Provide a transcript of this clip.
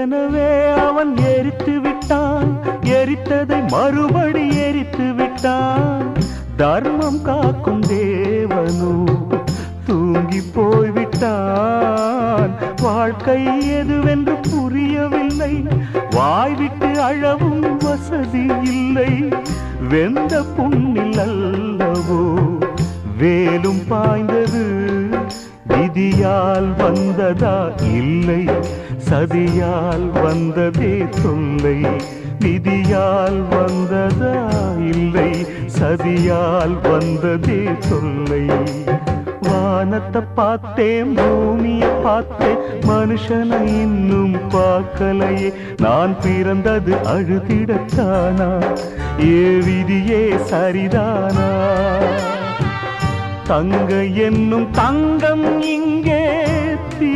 ஏற்கனவே அவன் எரித்து விட்டான், எரித்ததை மறுபடி எரித்து விட்டான். தர்மம் காக்கும் தேவனோ தூங்கி போய்விட்டான். வாழ்க்கை எதுவென்று புரியவில்லை, வாய்விட்டு அழவும் வசதி இல்லை. வெந்த புண்ணில் அல்லவோ வேலும் பாய்ந்தது, விதியால் வந்ததா இல்லை சதியால் வந்ததே தொல்லை. விதியால் வந்ததா இல்லை சதியால் வந்ததே தொல்லை. வானத்தை பார்த்தேன், பூமியை பார்த்தேன், மனுஷனை இன்னும் பார்க்கலையே. நான் பிறந்தது அழுதிடத்தானா, ஏ விதியே சரிதானா? தங்க என்னும் தங்கம் இங்கே தீ